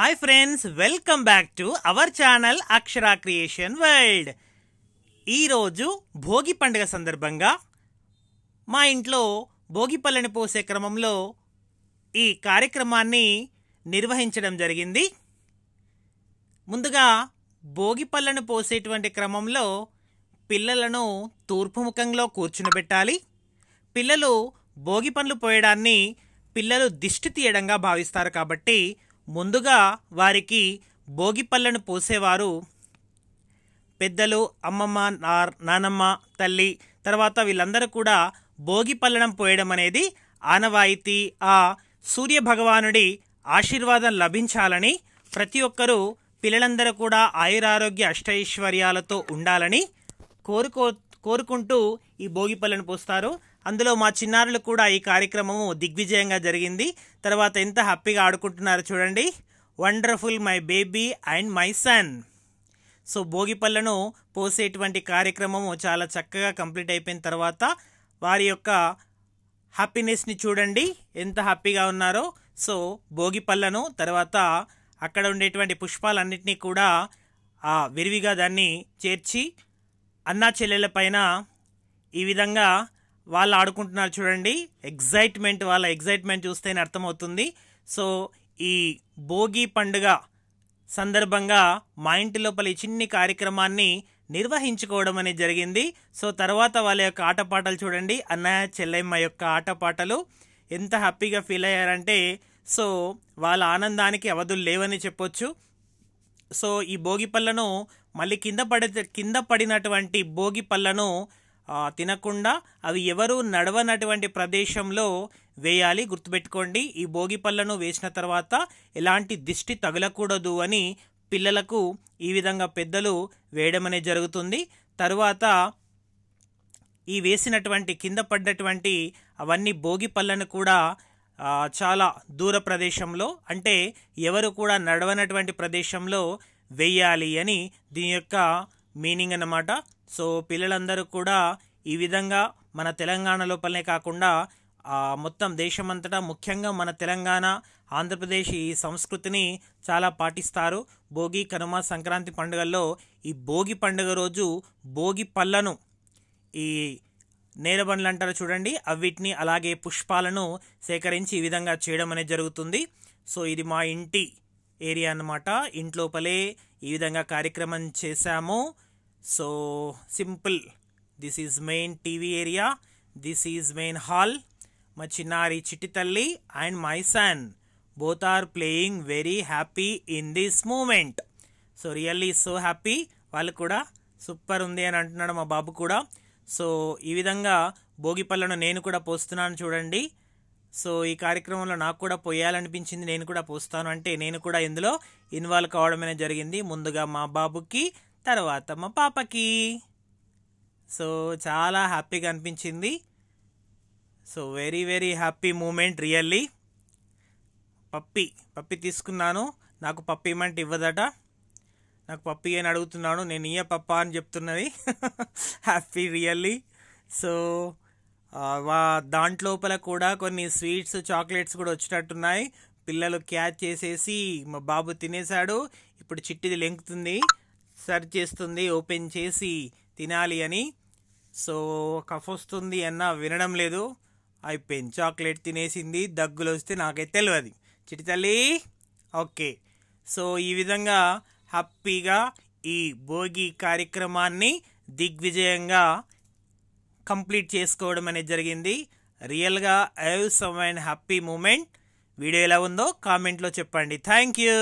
Hi friends, welcome back to our channel Akshara creation world. ఈరోజు భోగి పండుగ సందర్భంగా మా ఇంట్లో భోగి పళ్ళని పోసే క్రమంలో ఈ కార్యక్రమాన్ని నిర్వహించడం జరిగింది. ముందుగా భోగి పళ్ళను పోసేటువంటి క్రమంలో పిల్లలను తూర్పుముఖంలో కూర్చునబెట్టాలి. పిల్లలు భోగి పండ్లు పోయడాన్ని పిల్లలు దిష్టి తీయడంగా భావిస్తారు కాబట్టి ముందుగా వారికి భోగి పళ్ళను పోసేవారు పెద్దలు, అమ్మమ్మ, నానమ్మ, తల్లి, తర్వాత వీళ్ళందరూ కూడా భోగి పళ్ళను పోయడం అనేది ఆనవాయితీ. ఆ సూర్య భగవానుడి ఆశీర్వాదం లభించాలని, ప్రతి ఒక్కరూ పిల్లలందరూ కూడా ఆయురారోగ్య అష్టైశ్వర్యాలతో ఉండాలని కోరుకుంటూ ఈ భోగి పళ్ళను పోస్తారు. అందులో మా చిన్నారులు కూడా ఈ కార్యక్రమము దిగ్విజయంగా జరిగింది. తర్వాత ఎంత హ్యాపీగా ఆడుకుంటున్నారు చూడండి. Wonderful my baby and my sun. So Bhogi పళ్ళను పోసేటువంటి కార్యక్రమము చాలా చక్కగా కంప్లీట్ అయిపోయిన తర్వాత వారి యొక్క హ్యాపీనెస్ని చూడండి, ఎంత హ్యాపీగా ఉన్నారో. సో భోగి పళ్ళను తర్వాత అక్కడ ఉండేటువంటి పుష్పాలన్నింటినీ కూడా విరివిగా దాన్ని చేర్చి అన్నా చెల్లెళ్ళ పైన ఈ విధంగా వాళ్ళు ఆడుకుంటున్నారు చూడండి. వాళ్ళ ఎగ్జైట్మెంట్ చూస్తేనే అర్థమవుతుంది. సో ఈ భోగి పండుగ సందర్భంగా మా ఇంటి లోపల ఈ చిన్ని కార్యక్రమాన్ని నిర్వహించుకోవడం అనేది జరిగింది. సో తర్వాత వాళ్ళ యొక్క ఆటపాటలు చూడండి, అన్నయ్య చెల్లెమ్మ యొక్క ఆటపాటలు ఎంత హ్యాపీగా ఫీల్ అయ్యారంటే సో వాళ్ళ ఆనందానికి అవధులు లేవని చెప్పొచ్చు. సో ఈ భోగి పళ్ళను మళ్ళీ కింద పడినటువంటి భోగి పళ్ళను తినకుండా అవి ఎవరు నడవనటువంటి ప్రదేశంలో వేయాలి. గుర్తుపెట్టుకోండి, ఈ భోగి పళ్ళను వేసిన తర్వాత ఎలాంటి దిష్టి తగలకూడదు అని పిల్లలకు ఈ విధంగా పెద్దలు వేయడం అనేది జరుగుతుంది. తరువాత ఈ వేసినటువంటి కింద పడ్డటువంటి అవన్నీ భోగి పళ్ళను కూడా చాలా దూర ప్రదేశంలో, అంటే ఎవరు కూడా నడవనటువంటి ప్రదేశంలో వేయాలి అని దీని యొక్క మీనింగ్ అన్నమాట. సో పిల్లలందరూ కూడా ఈ విధంగా మన తెలంగాణ లోపలనే కాకుండా మొత్తం దేశమంతటా, ముఖ్యంగా మన తెలంగాణ, ఆంధ్రప్రదేశ్ ఈ సంస్కృతిని చాలా పాటిస్తారు. భోగి, కనుమ, సంక్రాంతి పండుగల్లో ఈ భోగి పండుగ రోజు భోగి పళ్ళను, ఈ నేలబండ్లు అంటారు చూడండి, వీటిని అలాగే పుష్పాలను సేకరించి ఈ విధంగా చేయడం అనేది జరుగుతుంది. సో ఇది మా ఇంటి ఏరియా అన్నమాట. ఇంట్లోపలే ఈ విధంగా కార్యక్రమం చేశాము. So simple, this is main TV area, this is main hall. మా చిన్నారి చిట్టి తల్లి and my son both are playing very happy in this moment. So really so happy. వాళ్ళు కూడా సూపర్ ఉంది అని అంటున్నాడు మా బాబు కూడా. సో ఈ విధంగా భోగి పళ్ళను నేను కూడా పోస్తున్నాను చూడండి. సో ఈ కార్యక్రమంలో నాకు కూడా పోయాలనిపించింది, నేను కూడా పోస్తాను అంటే నేను కూడా ఇందులో ఇన్వాల్వ్ కావడం అనేది జరిగింది. ముందుగా మా బాబుకి, తర్వాత మా పాపకి. సో చాలా హ్యాపీగా అనిపించింది. So very very happy moment really. పప్పి తీసుకున్నాను. నాకు పప్పి ఇమ్మంటే ఇవ్వదట. నాకు పప్పి అని అడుగుతున్నాను, నేను ఇయ్య పప్ప అని చెప్తున్నది. Happy really. సో దాంట్లోపల కూడా కొన్ని స్వీట్స్, చాక్లెట్స్ కూడా వచ్చినట్టున్నాయి. పిల్లలు క్యాచ్ చేసేసి మా బాబు తినేశాడు. ఇప్పుడు చిట్టిది లెంకుతుంది, సర్చ్ చేస్తుంది ఓపెన్ చేసి తినాలి అని. సో కఫ్ వస్తుంది అన్న వినడం లేదు, అయిపోయింది, చాక్లెట్ తినేసింది. దగ్గులు వస్తే నాకైతే తెలియదు. చిట్టి తల్లి ఓకే. సో ఈ విధంగా హ్యాపీగా ఈ భోగి కార్యక్రమాన్ని దిగ్విజయంగా కంప్లీట్ చేసుకోవడం అనేది జరిగింది. రియల్గా some and happy moment. Video ఎలా ఉందో కామెంట్లో చెప్పండి. Thank you.